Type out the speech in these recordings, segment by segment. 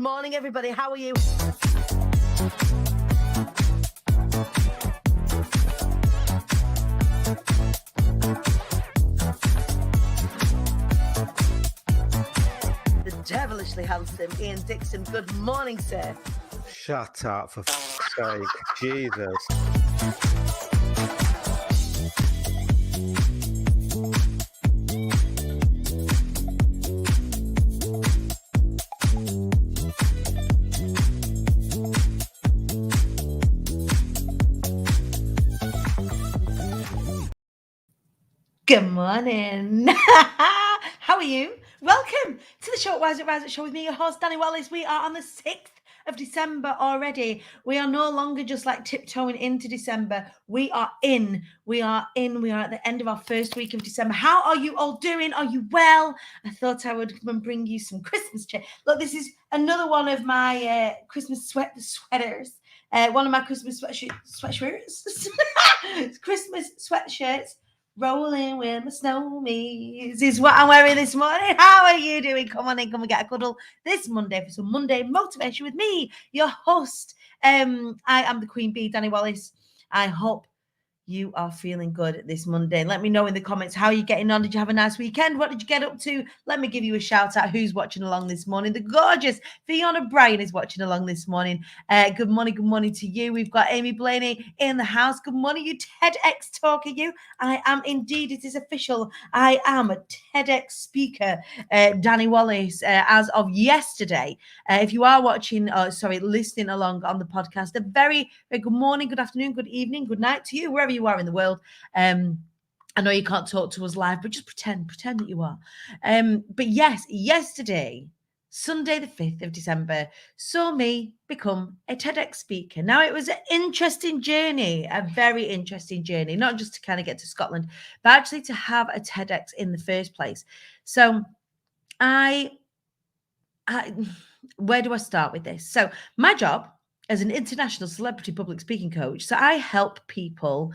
morning, everybody. How are you? The devilishly handsome Ian Dixon. Good morning, sir. Shut up, for fuck's sake. Jesus. Good morning. How are you? Welcome to the Short Wise It Rise It show with me, your host, Danny Wallace. We are on the 6th of December already. We are no longer just like tiptoeing into December. We are in. We are at the end of our first week of December. How are you all doing? Are you well? I thought I would come and bring you some Christmas cheer. Look, this is another one of my Christmas sweaters. One of my Christmas sweatshirts. Christmas sweatshirts. Rolling with my snowmies is what I'm wearing this morning. How are you doing? Come on in, come and get a cuddle this Monday for some Monday motivation with me, your host. I am the Queen Bee, Danny Wallace. I hope you are feeling good this Monday. Let me know in the comments how you're getting on. Did you have a nice weekend? What did you get up to? Let me give you a shout out. Who's watching along this morning? The gorgeous Fiona Bryan is watching along this morning. Good morning to you. We've got Amy Blaney in the house. Good morning, you TEDx talker, you. I am indeed, it is official. I am a TEDx speaker, Danny Wallace, as of yesterday. If you are listening along on the podcast, a very good morning, good afternoon, good evening, good night to you, wherever you are in the world. I know you can't talk to us live, but just pretend that you are. But yes, yesterday, Sunday the 5th of December, saw me become a TEDx speaker. Now, it was an interesting journey, a very interesting journey, not just to kind of get to Scotland, but actually to have a TEDx in the first place. So where do I start with this? So my job as an international celebrity public speaking coach, so I help people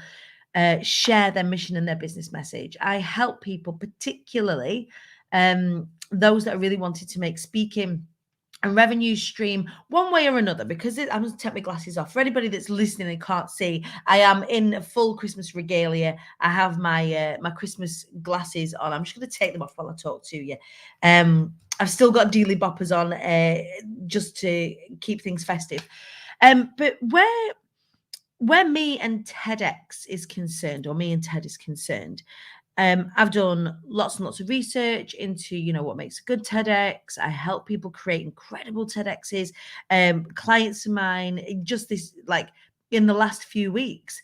share their mission and their business message. I help people, particularly those that are really wanting to make speaking a revenue stream one way or another, because I'm going to take my glasses off. For anybody that's listening and can't see, I am in full Christmas regalia. I have my Christmas glasses on. I'm just going to take them off while I talk to you. I've still got dealy boppers on just to keep things festive. But where me and TEDx is concerned, or me and TED is concerned, I've done lots and lots of research into, what makes a good TEDx. I help people create incredible TEDx's. Clients of mine, just this, like in the last few weeks,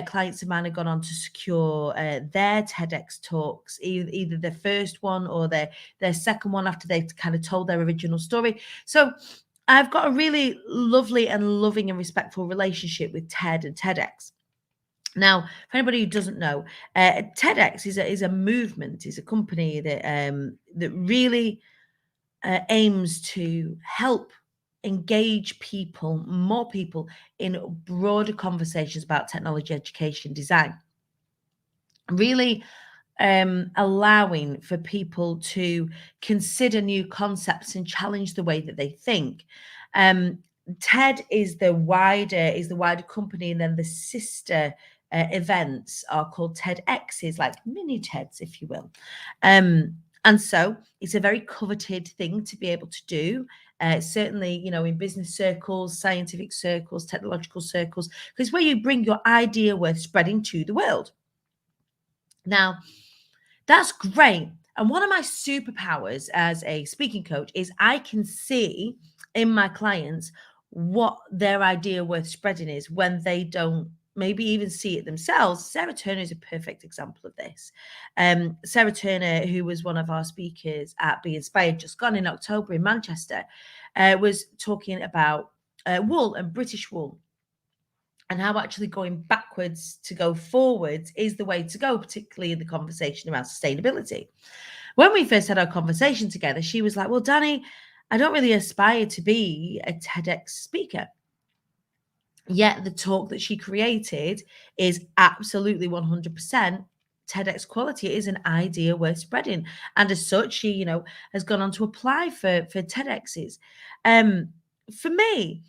clients of mine have gone on to secure their TEDx talks, either their first one or their second one after they've kind of told their original story. So I've got a really lovely and loving and respectful relationship with TED and TEDx. Now, for anybody who doesn't know, TEDx is a movement, is a company that really aims to help engage people, more people, in broader conversations about technology, education, design. Really allowing for people to consider new concepts and challenge the way that they think. TED is the wider company, and then the sister events are called TEDx's, like mini TEDs, if you will. And so it's a very coveted thing to be able to do. Certainly, in business circles, scientific circles, technological circles, because it's where you bring your idea worth spreading to the world. Now, that's great. And one of my superpowers as a speaking coach is I can see in my clients what their idea worth spreading is when they don't maybe even see it themselves. Sarah Turner is a perfect example of this. Sarah Turner, who was one of our speakers at Be Inspired, just gone in October in Manchester, was talking about wool and British wool, and how actually going backwards to go forwards is the way to go, particularly in the conversation around sustainability. When we first had our conversation together, she was like, well, Danny, I don't really aspire to be a TEDx speaker. Yet the talk that she created is absolutely 100% TEDx quality. It is an idea worth spreading. And as such, she, has gone on to apply for TEDx's. For me,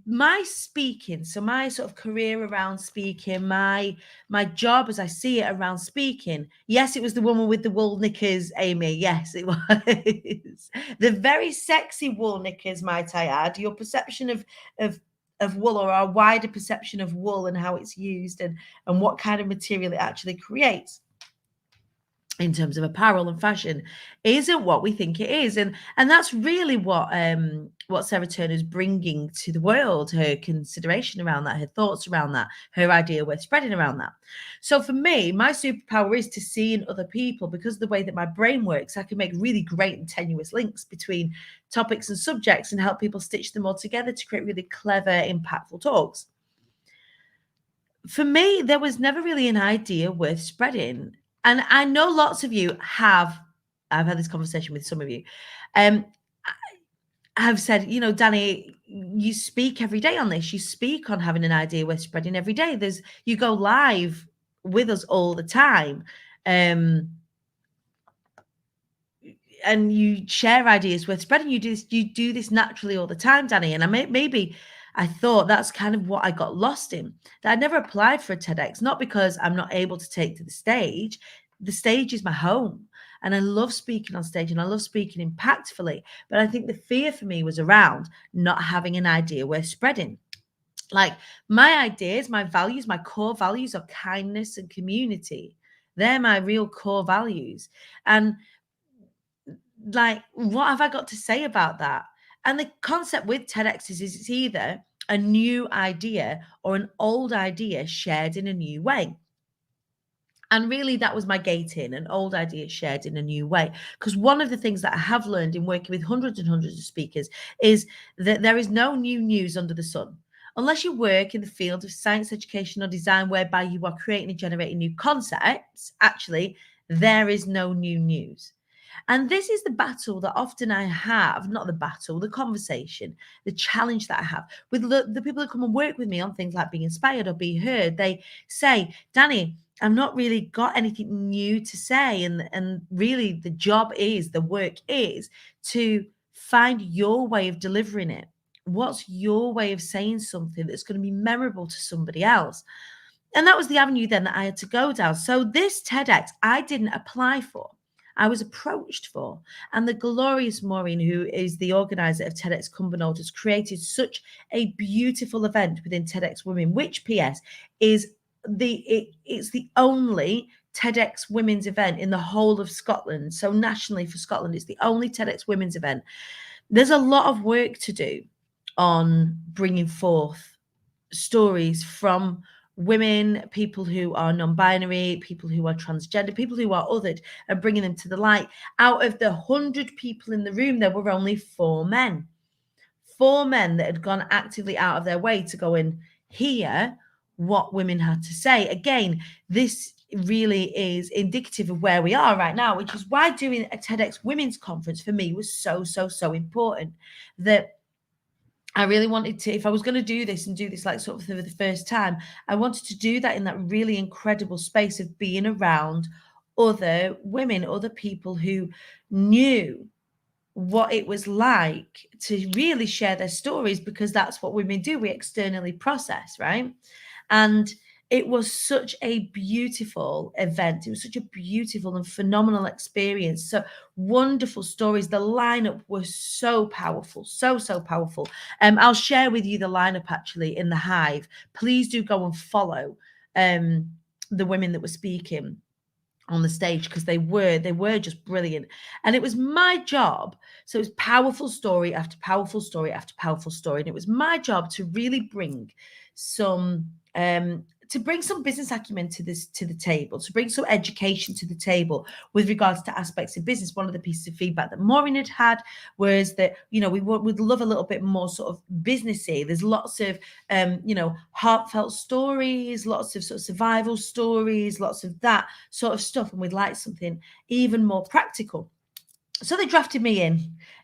my speaking, so my sort of career around speaking, my job as I see it around speaking, yes, it was the woman with the wool knickers, Amy. Yes, it was. The very sexy wool knickers, might I add. Your perception of wool, or our wider perception of wool and how it's used, and what kind of material it actually creates in terms of apparel and fashion, isn't what we think it is. And that's really what Sarah Turner's bringing to the world, her consideration around that, her thoughts around that, her idea worth spreading around that. So for me, my superpower is to see in other people, because of the way that my brain works, I can make really great and tenuous links between topics and subjects and help people stitch them all together to create really clever, impactful talks. For me, there was never really an idea worth spreading. And I know lots of you have, I've had this conversation with some of you, have said, Danny, you speak every day on this. You speak on having an idea worth spreading every day. You go live with us all the time. And you share ideas worth spreading. You do this naturally all the time, Danny. And maybe I thought that's kind of what I got lost in, that I never applied for a TEDx, not because I'm not able to take to the stage. The stage is my home, and I love speaking on stage, and I love speaking impactfully. But I think the fear for me was around not having an idea worth spreading. Like, my ideas, my values, my core values are kindness and community. They're my real core values. And like, what have I got to say about that? And the concept with TEDx is it's either a new idea or an old idea shared in a new way. And really, that was my gate in, an old idea shared in a new way. Because one of the things that I have learned in working with hundreds and hundreds of speakers is that there is no new news under the sun. Unless you work in the field of science, education, or design, whereby you are creating and generating new concepts, actually, there is no new news. And this is the battle that often I have, not the battle, the conversation, the challenge that I have with the people that come and work with me on things like being inspired or be heard. They say, Danny, I've not really got anything new to say. And really the work is to find your way of delivering it. What's your way of saying something that's going to be memorable to somebody else? And that was the avenue then that I had to go down. So this TEDx, I didn't apply for. I was approached for. And the glorious Maureen, who is the organizer of TEDx Cumbernauld, has created such a beautiful event within TEDx Women, which, PS, is it's the only TEDx women's event in the whole of Scotland. So nationally for Scotland, it's the only TEDx women's event. There's a lot of work to do on bringing forth stories from women, people who are non-binary, people who are transgender, people who are othered, and bringing them to the light. Out of the 100 people in the room, there were only 4 men. 4 men that had gone actively out of their way to go and hear what women had to say. Again, this really is indicative of where we are right now, which is why doing a TEDx Women's Conference for me was so important. That I really wanted to, if I was going to do this like sort of for the first time, I wanted to do that in that really incredible space of being around other women, other people who knew what it was like to really share their stories, because that's what women do. We externally process, right? And it was such a beautiful event. It was such a beautiful and phenomenal experience. So wonderful stories. The lineup was so powerful, so powerful. I'll share with you the lineup actually in the Hive. Please do go and follow the women that were speaking on the stage, because they were just brilliant. And it was my job, so it was powerful story after powerful story after powerful story, and it was my job to really bring some business acumen to the table, to bring some education to the table with regards to aspects of business. One of the pieces of feedback that Maureen had was that, we would love a little bit more sort of businessy. There's lots of, heartfelt stories, lots of sort of survival stories, lots of that sort of stuff. And we'd like something even more practical. So they drafted me in,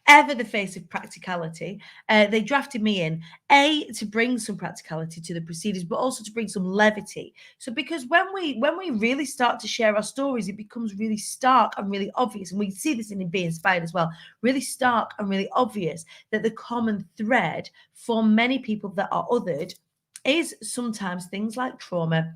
ever the face of practicality. They drafted me in, to bring some practicality to the proceedings, but also to bring some levity. So because when we really start to share our stories, it becomes really stark and really obvious, and we see this in Be Inspired as well. Really stark and really obvious that the common thread for many people that are othered is sometimes things like trauma,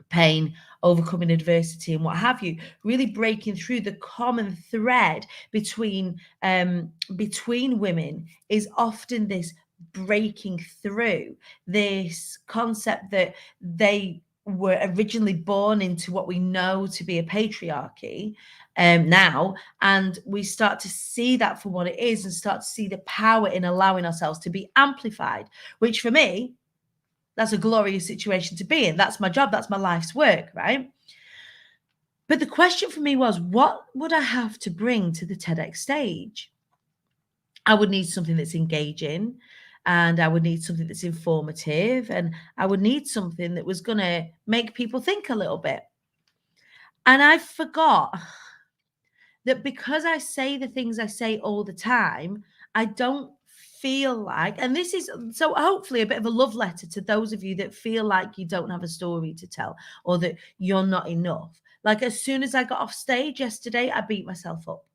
pain, overcoming adversity, and what have you. Really breaking through the common thread between women is often this breaking through this concept that they were originally born into what we know to be a patriarchy now, and we start to see that for what it is and start to see the power in allowing ourselves to be amplified, which for me, that's a glorious situation to be in. That's my job. That's my life's work, right? But the question for me was, what would I have to bring to the TEDx stage? I would need something that's engaging, and I would need something that's informative, and I would need something that was going to make people think a little bit. And I forgot that because I say the things I say all the time, I don't feel like, and this is so hopefully a bit of a love letter to those of you that feel like you don't have a story to tell or that you're not enough. Like as soon as I got off stage yesterday, I beat myself up.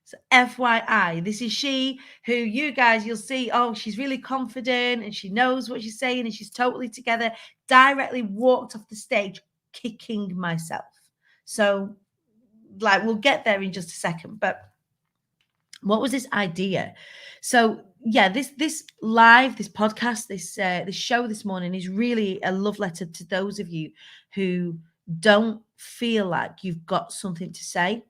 So FYI, this is she who you guys, you'll see, oh, she's really confident and she knows what she's saying and she's totally together, directly walked off the stage kicking myself. So like we'll get there in just a second, but what was this idea? So yeah, this live, this podcast, this show this morning is really a love letter to those of you who don't feel like you've got something to say,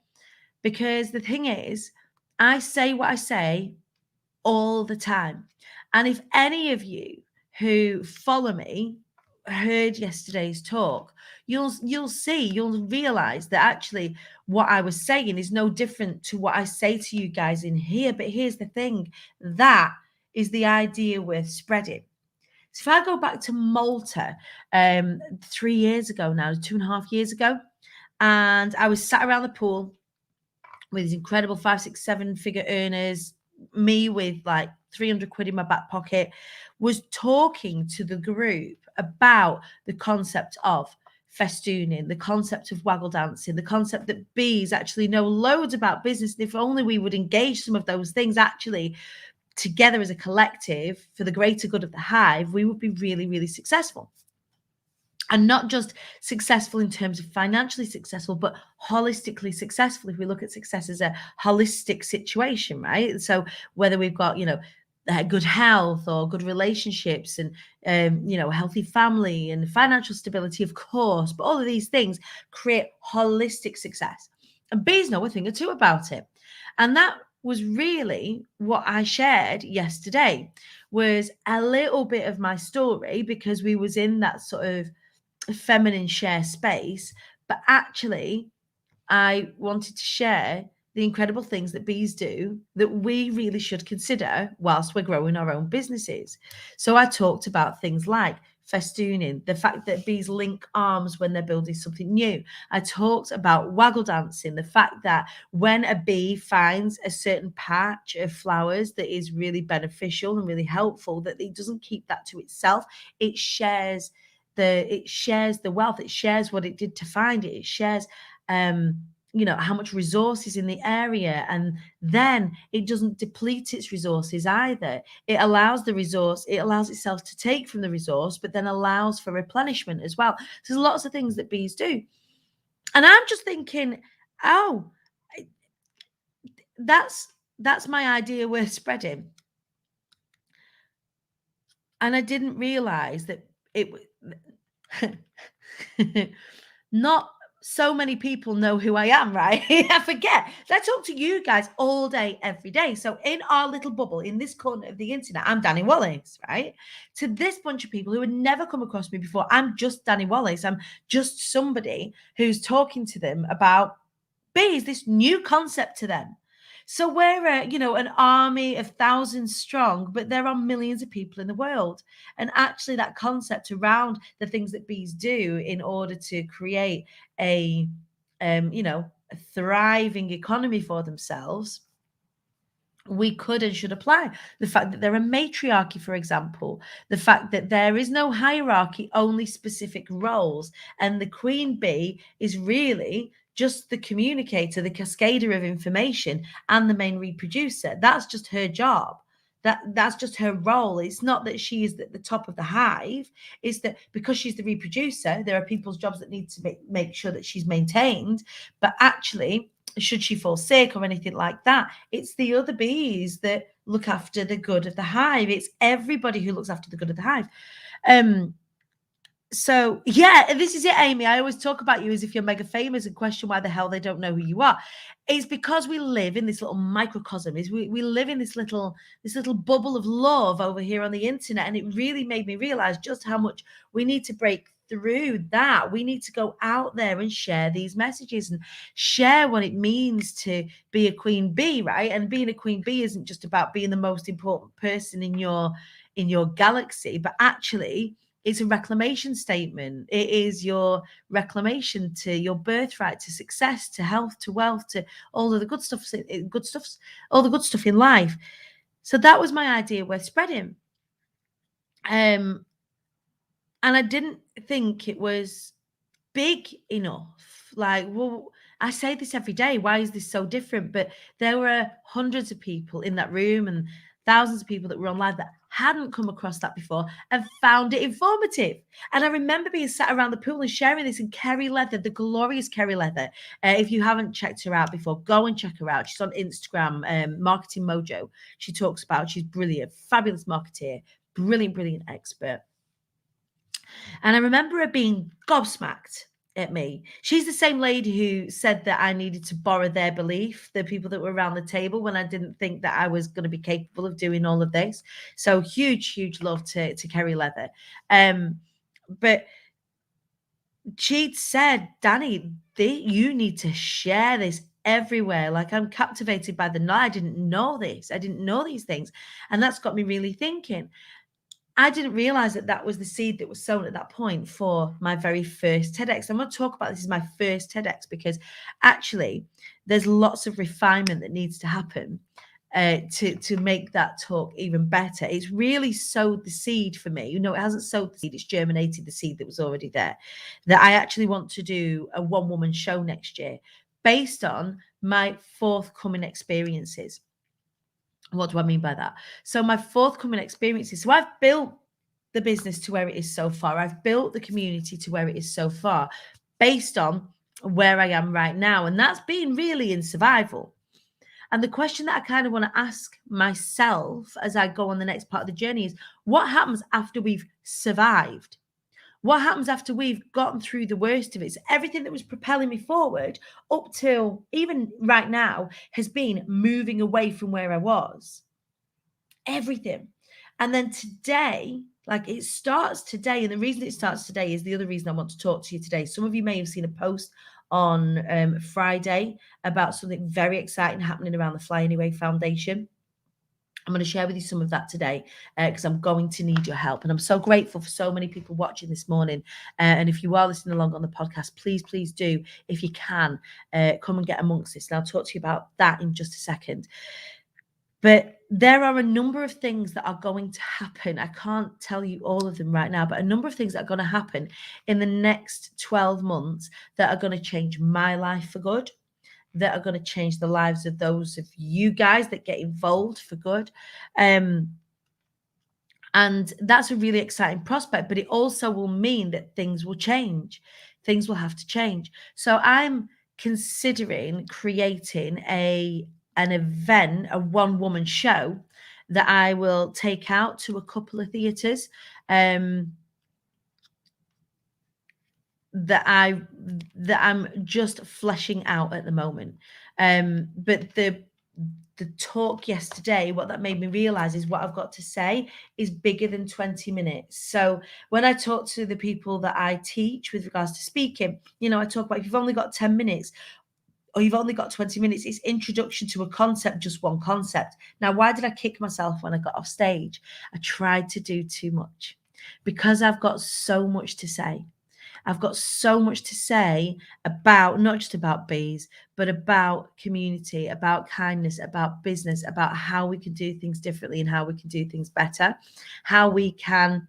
because the thing is, I say what I say all the time. And if any of you who follow me heard yesterday's talk, you'll realize that actually what I was saying is no different to what I say to you guys in here. But here's the thing, that is the idea worth spreading. So if I go back to Malta 3 years ago now, 2.5 years ago, and I was sat around the pool with these incredible 5, 6, 7 figure earners, me with like 300 quid in my back pocket, was talking to the group about the concept of festooning, the concept of waggle dancing, the concept that bees actually know loads about business. And if only we would engage some of those things actually together as a collective for the greater good of the hive, we would be really, really successful. And not just successful in terms of financially successful, but holistically successful. If we look at success as a holistic situation, right? So whether we've got, good health or good relationships and, a healthy family and financial stability, of course, but all of these things create holistic success. And bees know a thing or two about it. And that was really what I shared yesterday, was a little bit of my story, because we was in that sort of feminine share space, but actually I wanted to share the incredible things that bees do that we really should consider whilst we're growing our own businesses. So I talked about things like festooning, the fact that bees link arms when they're building something new. I talked about waggle dancing, the fact that when a bee finds a certain patch of flowers that is really beneficial and really helpful, that it doesn't keep that to itself. It shares the wealth. It shares what it did to find it. It shares how much resources in the area, and then it doesn't deplete its resources either. It allows itself to take from the resource, but then allows for replenishment as well. So there's lots of things that bees do, and I'm just thinking, oh, that's my idea worth spreading. And I didn't realize that it not so many people know who I am, right? I forget. I talk to you guys all day, every day. So in our little bubble, in this corner of the internet, I'm Danny Wallace, right? To this bunch of people who had never come across me before, I'm just Danny Wallace. I'm just somebody who's talking to them about bees, this new concept to them. So we're, an army of thousands strong, but there are millions of people in the world. And actually that concept around the things that bees do in order to create a a thriving economy for themselves, we could and should apply. The fact that they're a matriarchy, for example, the fact that there is no hierarchy, only specific roles, and the queen bee is really just the communicator, the cascader of information, and the main reproducer. That's just her job. That's just her role. It's not that she is at the top of the hive. It's that because she's the reproducer, there are people's jobs that need to make sure that she's maintained. But actually, should she fall sick or anything like that, it's the other bees that look after the good of the hive. It's everybody who looks after the good of the hive. So yeah, this is it, Amy. I always talk about you as if you're mega famous and question why the hell they don't know who you are. It's because we live in this little microcosm. We live in this little bubble of love over here on the internet, and it really made me realize just how much we need to break through that. We need to go out there and share these messages and share what it means to be a queen bee, right? And being a queen bee isn't just about being the most important person in your galaxy, but actually it's a reclamation statement. It is your reclamation to your birthright, to success, to health, to wealth, to all of the all the good stuff in life. So that was my idea worth spreading. And I didn't think it was big enough. Like, well, I say this every day. Why is this so different? But there were hundreds of people in that room and thousands of people that were on live that hadn't come across that before and found it informative. And I remember being sat around the pool and sharing this, and Kerry Leather, the glorious Kerry Leather. If you haven't checked her out before, go and check her out. She's on Instagram, Marketing Mojo. She's brilliant, fabulous marketeer, brilliant expert. And I remember her being gobsmacked at me. She's the same lady who said that I needed to borrow their belief, the people that were around the table, when I didn't think that I was going to be capable of doing all of this. So huge love to Kerry Leather. But she'd said, Danny, you need to share this everywhere. Like, I'm captivated by I didn't know this. I didn't know these things. And that's got me really thinking. I didn't realize that that was the seed that was sown at that point for my very first TEDx. I'm going to talk about this as my first TEDx because actually there's lots of refinement that needs to happen to make that talk even better. It's really sowed the seed for me. It hasn't sowed the seed, it's germinated the seed that was already there. That I actually want to do a one-woman show next year based on my forthcoming experiences. What do I mean by that? So my forthcoming experiences. So I've built the business to where it is so far. I've built the community to where it is so far based on where I am right now. And that's been really in survival. And the question that I kind of want to ask myself as I go on the next part of the journey is, what happens after we've survived? What happens after we've gotten through the worst of it? So everything that was propelling me forward up till even right now has been moving away from where I was. Everything. And then today, like, it starts today. And the reason it starts today is the other reason I want to talk to you today. Some of you may have seen a post on Friday about something very exciting happening around the Fly Anyway Foundation. I'm going to share with you some of that today because I'm going to need your help. And I'm so grateful for so many people watching this morning. And if you are listening along on the podcast, please do, if you can, come and get amongst this. And I'll talk to you about that in just a second. But there are a number of things that are going to happen. I can't tell you all of them right now, but a number of things that are going to happen in the next 12 months that are going to change my life for good, that are going to change the lives of those of you guys that get involved for good. And that's a really exciting prospect, but it also will mean that things will change. Things will have to change. So I'm considering creating an event, a one-woman show that I will take out to a couple of theatres that I'm just fleshing out at the moment. But the talk yesterday, what that made me realize is what I've got to say is bigger than 20 minutes. So when I talk to the people that I teach with regards to speaking, I talk about if you've only got 10 minutes or you've only got 20 minutes, it's introduction to a concept, just one concept. Now, why did I kick myself when I got off stage? I tried to do too much because I've got so much to say. I've got so much to say about, not just about bees, but about community, about kindness, about business, about how we can do things differently and how we can do things better, how we can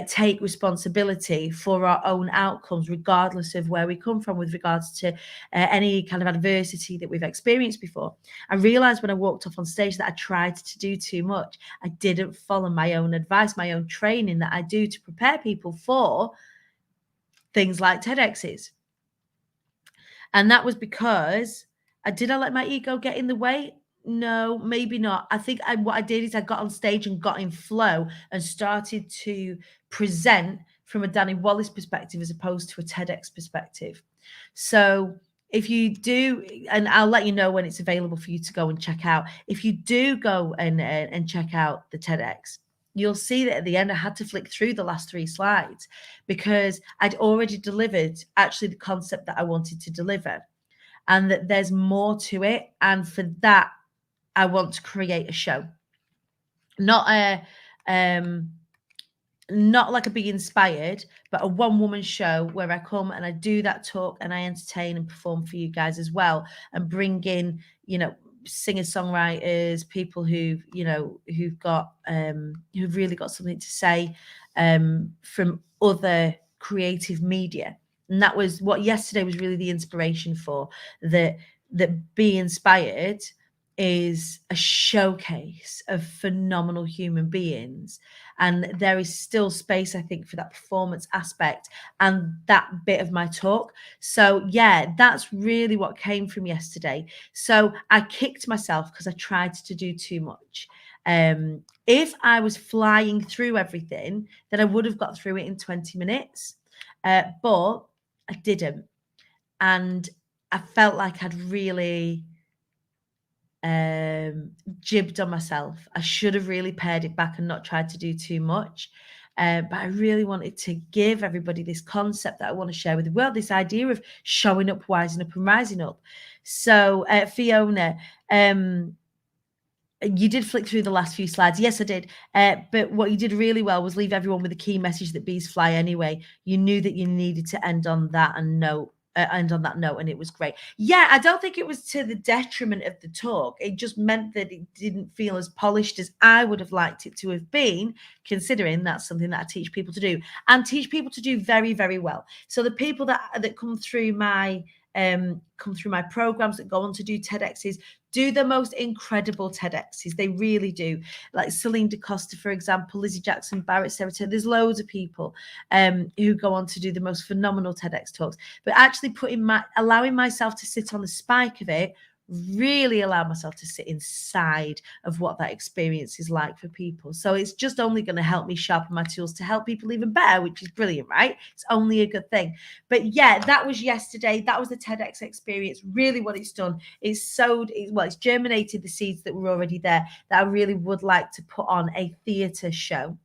take responsibility for our own outcomes, regardless of where we come from, with regards to any kind of adversity that we've experienced before. I realized when I walked off on stage that I tried to do too much. I didn't follow my own advice, my own training that I do to prepare people for things like TEDx's. And that was because did I let my ego get in the way? No, maybe not. I think what I did is I got on stage and got in flow and started to present from a Danny Wallace perspective as opposed to a TEDx perspective. So if you do, and I'll let you know when it's available for you to go and check out. If you do go and check out the TEDx, you'll see that at the end I had to flick through the last 3 slides because I'd already delivered actually the concept that I wanted to deliver, and that there's more to it. And for that, I want to create a show, not like a Be Inspired, but a one-woman show where I come and I do that talk and I entertain and perform for you guys as well, and bring in, singer-songwriters, people who've got who've really got something to say from other creative media. And that was what yesterday was really the inspiration for. That Be Inspired is a showcase of phenomenal human beings, and there is still space, I think, for that performance aspect and that bit of my talk. So yeah, that's really what came from yesterday. So I kicked myself because I tried to do too much. If I was flying through everything, then I would have got through it in 20 minutes, but I didn't. And I felt like I'd really jibbed on myself. I should have really pared it back and not tried to do too much. But I really wanted to give everybody this concept that I want to share with the world, this idea of showing up, wising up, and rising up. So, Fiona, you did flick through the last few slides. Yes, I did. But what you did really well was leave everyone with a key message that bees fly anyway. You knew that you needed to end on that note, and it was great. Yeah, I don't think it was to the detriment of the talk. It just meant that it didn't feel as polished as I would have liked it to have been, considering that's something that I teach people to do, and teach people to do very, very well. So the people that come through my programs, that go on to do TEDx's, do the most incredible TEDx's. They really do. Like Celine DaCosta, for example, Lizzie Jackson, Barrett, Sarah Taylor. There's loads of people who go on to do the most phenomenal TEDx talks. But actually allowing myself to sit on the spike of it, really allow myself to sit inside of what that experience is like for people. So it's just only going to help me sharpen my tools to help people even better, which is brilliant, right? It's only a good thing. But yeah, that was yesterday. That was the TEDx experience. Really what it's done is it's germinated the seeds that were already there, that I really would like to put on a theatre show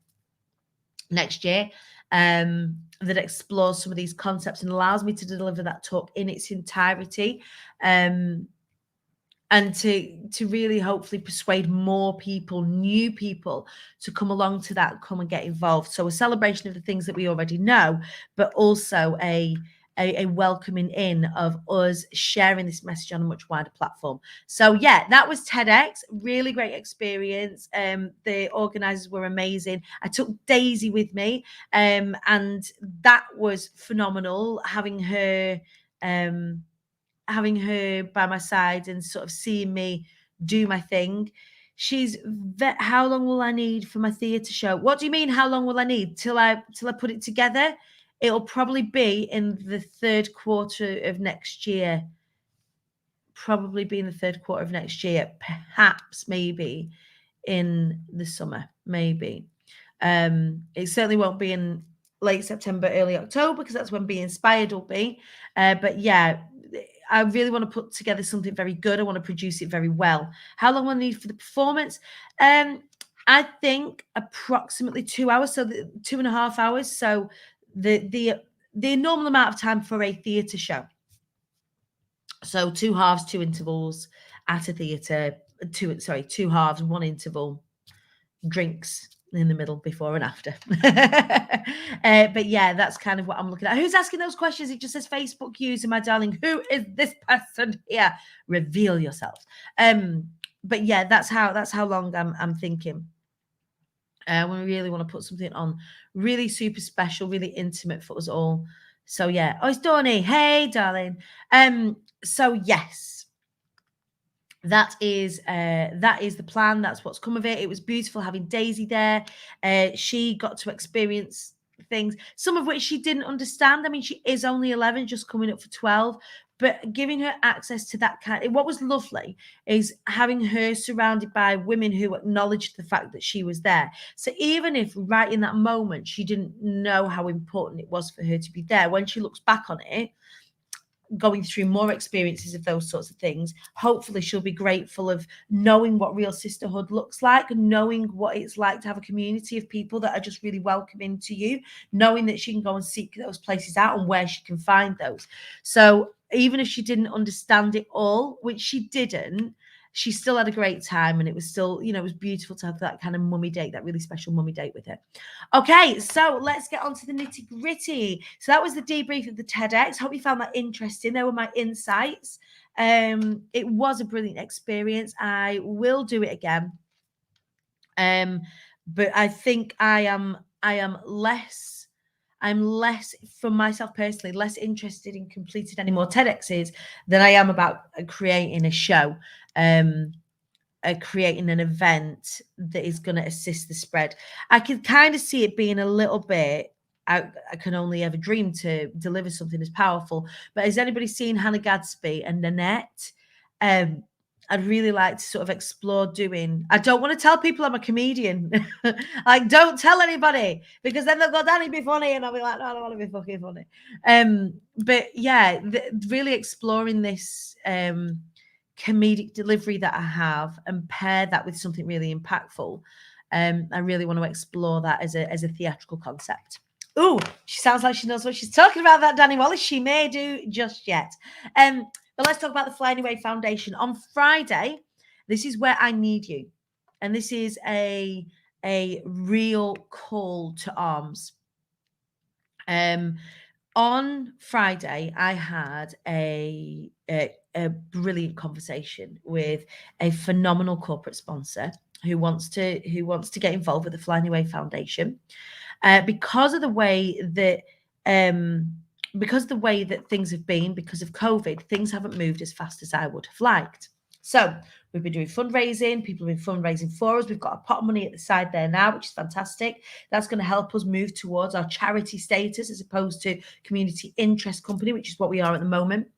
next year that explores some of these concepts and allows me to deliver that talk in its entirety. And to really hopefully persuade more people, new people, to come along to that, come and get involved. So a celebration of the things that we already know, but also a welcoming in of us sharing this message on a much wider platform. So yeah, that was TEDx. Really great experience. The organisers were amazing. I took Daisy with me, and that was phenomenal, having her by my side and sort of seeing me do my thing. How long will I need for my theatre show? What do you mean, how long will I need? Till I put it together? It'll probably be in the third quarter of next year. Perhaps, maybe in the summer, maybe. It certainly won't be in late September, early October, because that's when Be Inspired will be. But yeah, I really want to put together something very good. I want to produce it very well. How long will I need for the performance? I think approximately 2 hours, so 2.5 hours. So the normal amount of time for a theatre show. So 2 halves, 2 intervals at a theatre. 2 halves, 1 interval. Drinks in the middle, before and after. But yeah, that's kind of what I'm looking at. Who's asking those questions? It just says Facebook user, my darling. Who is this person here? Reveal yourselves. But yeah, that's how long I'm thinking. We really want to put something on really super special, really intimate for us all. So yeah. Oh, it's Dawney. Hey, darling. So yes, that is the plan. That's what's come of it. It was beautiful having Daisy there. She got to experience things, some of which she didn't understand. I mean, she is only 11, just coming up for 12, but giving her access to that kind. What was lovely is having her surrounded by women who acknowledged the fact that she was there. So even if right in that moment she didn't know how important it was for her to be there, when she looks back on it, going through more experiences of those sorts of things, hopefully she'll be grateful of knowing what real sisterhood looks like, knowing what it's like to have a community of people that are just really welcoming to you, knowing that she can go and seek those places out and where she can find those. So even if she didn't understand it all, which she didn't, she still had a great time, and it was still, it was beautiful to have that kind of mummy date, that really special mummy date with her. Okay, so let's get on to the nitty gritty. So that was the debrief of the TEDx. Hope you found that interesting. There were my insights. It was a brilliant experience. I will do it again. But I think I'm less for myself personally, less interested in completing any more TEDx's than I am about creating a show, creating an event that is going to assist the spread. I can kind of see it being a little bit, I can only ever dream to deliver something as powerful. But has anybody seen Hannah Gadsby and Nanette? I'd really like to sort of explore doing. I don't want to tell people I'm a comedian. Like, don't tell anybody, because then they'll go, Danny, be funny. And I'll be like, no, I don't want to be fucking funny. But yeah, really exploring this comedic delivery that I have and pair that with something really impactful. I really want to explore that as a theatrical concept. Oh, she sounds like she knows what she's talking about, that Danny Wallace. She may do just yet. But let's talk about the Flying Away Foundation. On Friday, this is where I need you. And this is a real call to arms. On Friday, I had a brilliant conversation with a phenomenal corporate sponsor who wants to get involved with the Flying Away Foundation, because of the way that things have been because of COVID. Things haven't moved as fast as I would have liked. So we've been doing fundraising. People have been fundraising for us. We've got a pot of money at the side there now, which is fantastic. That's going to help us move towards our charity status as opposed to community interest company, which is what we are at the moment.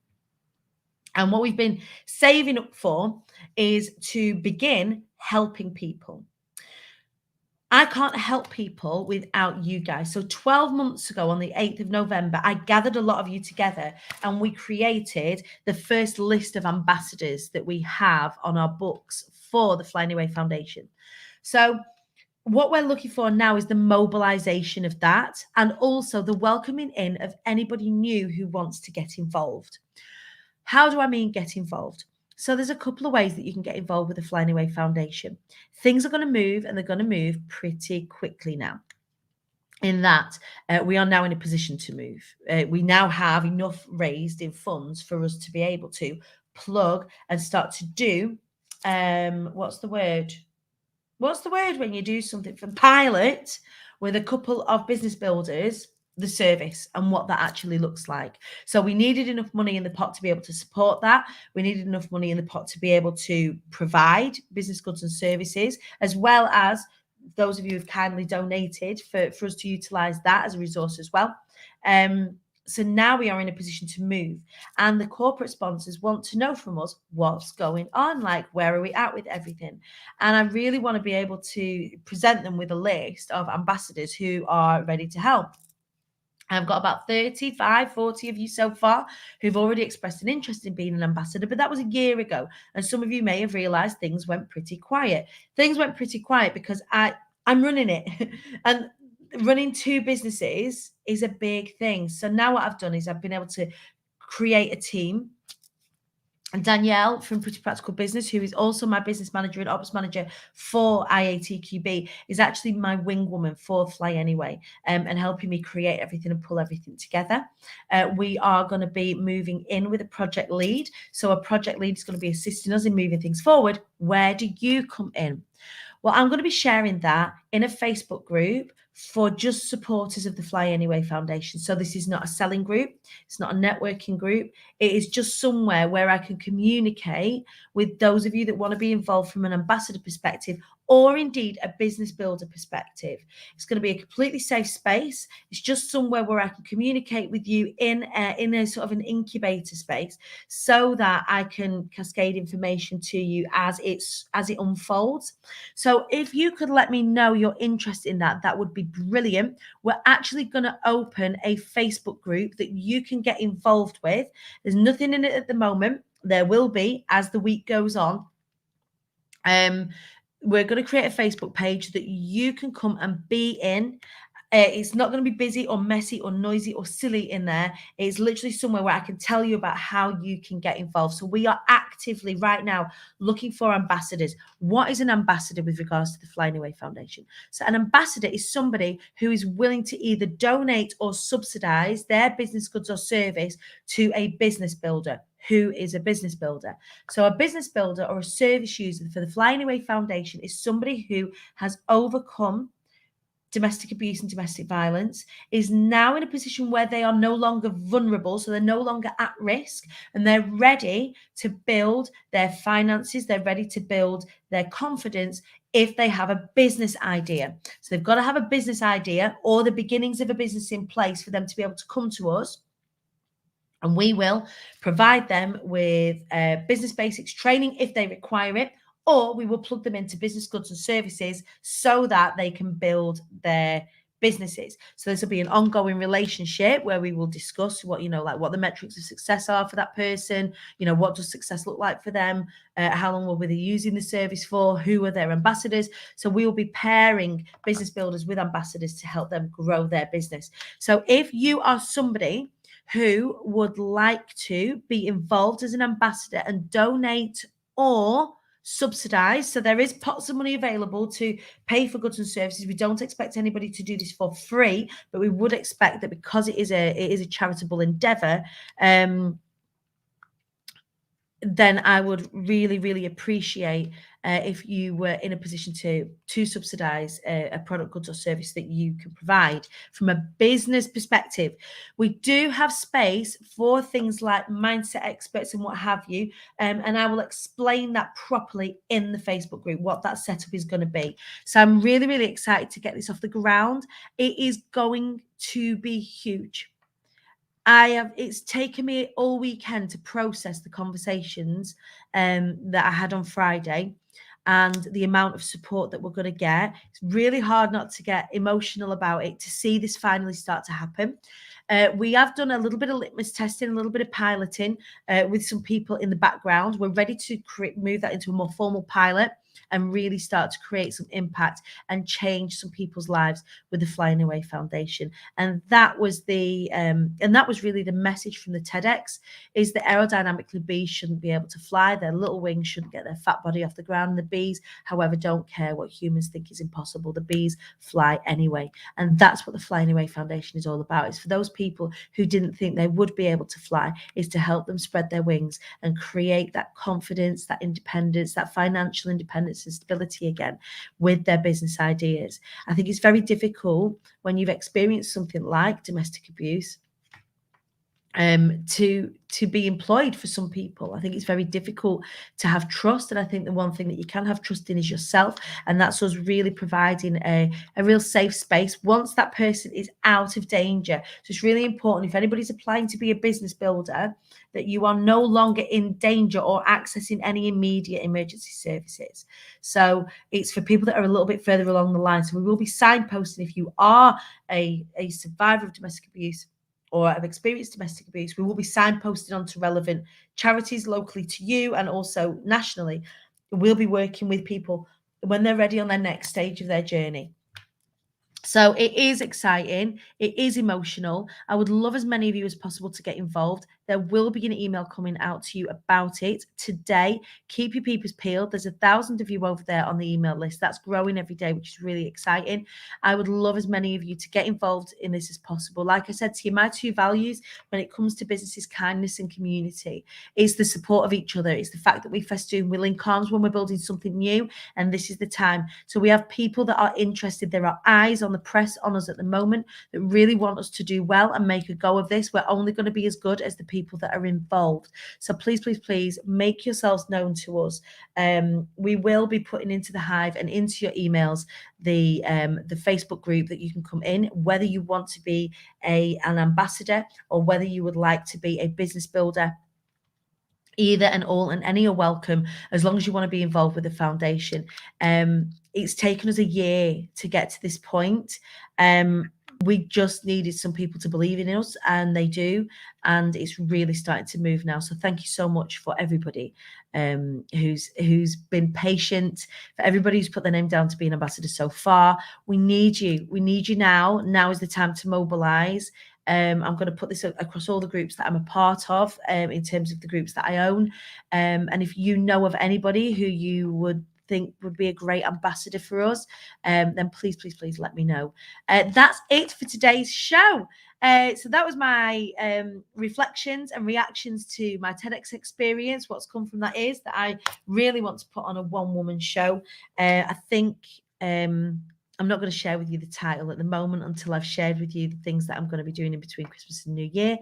And what we've been saving up for is to begin helping people. I can't help people without you guys. So 12 months ago, on the 8th of November, I gathered a lot of you together and we created the first list of ambassadors that we have on our books for the Flying Away Foundation. So what we're looking for now is the mobilization of that, and also the welcoming in of anybody new who wants to get involved. How do I mean get involved? So there's a couple of ways that you can get involved with the Flying Away Foundation. Things are going to move, and they're going to move pretty quickly now. In that, we are now in a position to move. We now have enough raised in funds for us to be able to plug and start to do, what's the word? What's the word when you do something from pilot with a couple of business builders, the service and what that actually looks like. So we needed enough money in the pot to be able to support that. We needed enough money in the pot to be able to provide business goods and services, as well as those of you who've kindly donated for us to utilize that as a resource as well. So now we are in a position to move, and the corporate sponsors want to know from us what's going on, like where are we at with everything. And I really want to be able to present them with a list of ambassadors who are ready to help. I've got about 35, 40 of you so far who've already expressed an interest in being an ambassador, but that was a year ago. And some of you may have realized things went pretty quiet. Things went pretty quiet because I'm running it. And running two businesses is a big thing. So now what I've done is I've been able to create a team And Danielle from Pretty Practical Business, who is also my business manager and ops manager for IATQB, is actually my wing woman for Fly Anyway, and helping me create everything and pull everything together. We are going to be moving in with a project lead. So a project lead is going to be assisting us in moving things forward. Where do you come in? Well, I'm going to be sharing that in a Facebook group for just supporters of the Fly Anyway Foundation. So this is not a selling group. It's not a networking group. It is just somewhere where I can communicate with those of you that want to be involved from an ambassador perspective, or indeed a business builder perspective. It's going to be a completely safe space. It's just somewhere where I can communicate with you in a sort of an incubator space, so that I can cascade information to you as it unfolds. So if you could let me know your interest in that, that would be brilliant. We're actually going to open a Facebook group that you can get involved with. There's nothing in it at the moment. There will be as the week goes on. We're going to create a Facebook page that you can come and be in. It's not going to be busy or messy or noisy or silly in there. It's literally somewhere where I can tell you about how you can get involved. So we are actively right now looking for ambassadors. What is an ambassador with regards to the Fly Anyway Foundation? So an ambassador is somebody who is willing to either donate or subsidize their business, goods or service to a business builder. Who is a business builder? So a business builder or a service user for the Fly Anyway Foundation is somebody who has overcome domestic abuse and domestic violence, is now in a position where they are no longer vulnerable, so they're no longer at risk, and they're ready to build their finances, they're ready to build their confidence if they have a business idea. So they've got to have a business idea or the beginnings of a business in place for them to be able to come to us. And we will provide them with business basics training if they require it, or we will plug them into business goods and services so that they can build their businesses. So this will be an ongoing relationship where we will discuss what the metrics of success are for that person. What does success look like for them? How long will they be using the service for? Who are their ambassadors? So we will be pairing business builders with ambassadors to help them grow their business. So if you are somebody who would like to be involved as an ambassador and donate or subsidize, so there is pots of money available to pay for goods and services. We don't expect anybody to do this for free, but we would expect that because it is a charitable endeavor, then I would really, really appreciate if you were in a position to subsidize a product, goods, or service that you can provide from a business perspective. We do have space for things like mindset experts and what have you, and I will explain that properly in the Facebook group, what that setup is going to be. So I'm really, really excited to get this off the ground. It is going to be huge. It's taken me all weekend to process the conversations that I had on Friday and the amount of support that we're going to get. It's really hard not to get emotional about it, to see this finally start to happen. We have done a little bit of litmus testing, a little bit of piloting with some people in the background. We're ready to move that into a more formal pilot and really start to create some impact and change some people's lives with the Fly Anyway Foundation. And that was really the message from the TEDx, is that aerodynamically bees shouldn't be able to fly. Their little wings shouldn't get their fat body off the ground. The bees, however, don't care what humans think is impossible. The bees fly anyway. And that's what the Fly Anyway Foundation is all about. It's for those people who didn't think they would be able to fly, is to help them spread their wings and create that confidence, that independence, that financial independence and stability again with their business ideas. I think it's very difficult when you've experienced something like domestic abuse to be employed for some people. I think it's very difficult to have trust, and I think the one thing that you can have trust in is yourself, and that's us really providing a real safe space once that person is out of danger. So it's really important, if anybody's applying to be a business builder, that you are no longer in danger or accessing any immediate emergency services. So it's for people that are a little bit further along the line. So we will be signposting if you are a survivor of domestic abuse or have experienced domestic abuse. We will be signposted onto relevant charities locally to you and also nationally. We'll be working with people when they're ready on their next stage of their journey. So it is exciting. It is emotional. I would love as many of you as possible to get involved. there will be an email coming out to you about it today. Keep your peepers peeled. There's 1,000 of you over there on the email list. That's growing every day, which is really exciting. I would love as many of you to get involved in this as possible. Like I said to you, my 2 values when it comes to business is kindness and community. It's the support of each other. It's the fact that we festoon, we link arms when we're building something new, and this is the time. So we have people that are interested. There are eyes on the press on us at the moment that really want us to do well and make a go of this. We're only going to be as good as the people that are involved. So please, please, please make yourselves known to us. We will be putting into the Hive and into your emails the Facebook group that you can come in, whether you want to be an ambassador or whether you would like to be a business builder. Either and all and any are welcome, as long as you want to be involved with the foundation. It's taken us a year to get to this point. We just needed some people to believe in us, and they do, and it's really starting to move now. So thank you so much for everybody who's been patient, for everybody who's put their name down to be an ambassador so far. We need you. We need you now. Now is the time to mobilize. I'm going to put this across all the groups that I'm a part of, in terms of the groups that I own. And if you know of anybody who you would think would be a great ambassador for us, then please, please, please let me know. That's it for today's show. So that was my reflections and reactions to my TEDx experience. What's come from that is that I really want to put on a one-woman show. I think I'm not going to share with you the title at the moment until I've shared with you the things that I'm going to be doing in between Christmas and New Year.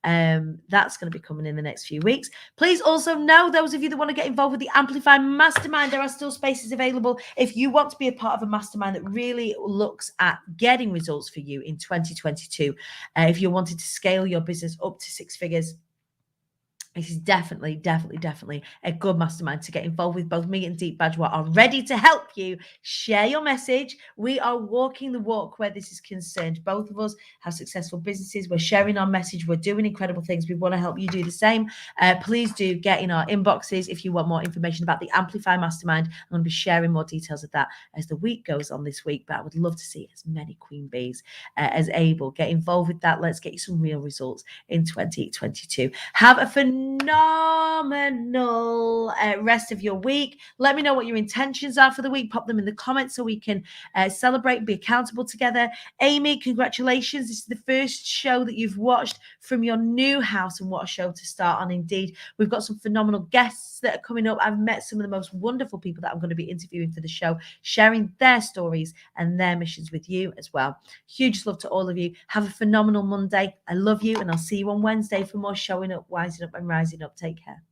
That's going to be coming in the next few weeks. Please also know, those of you that want to get involved with the Amplify Mastermind, there are still spaces available. If you want to be a part of a mastermind that really looks at getting results for you in 2022, if you're wanting to scale your business up to 6 figures, this is definitely a good mastermind to get involved with. Both me and Deep Badger are ready to help you share your message. We are walking the walk where this is concerned. Both of us have successful businesses. We're sharing our message. We're doing incredible things. We want to help you do the same. Please do get in our inboxes if you want more information about the Amplify Mastermind. I'm going to be sharing more details of that as the week goes on this week, but I would love to see as many queen bees as able. Get involved with that. Let's get you some real results in 2022. Have a phenomenal rest of your week. Let me know what your intentions are for the week. Pop them in the comments so we can celebrate and be accountable together. Amy, congratulations. This is the first show that you've watched from your new house, and what a show to start on indeed. We've got some phenomenal guests that are coming up. I've met some of the most wonderful people that I'm going to be interviewing for the show, sharing their stories and their missions with you as well. Huge love to all of you. Have a phenomenal Monday. I love you, and I'll see you on Wednesday for more showing up, wising up, and rising up. Take care.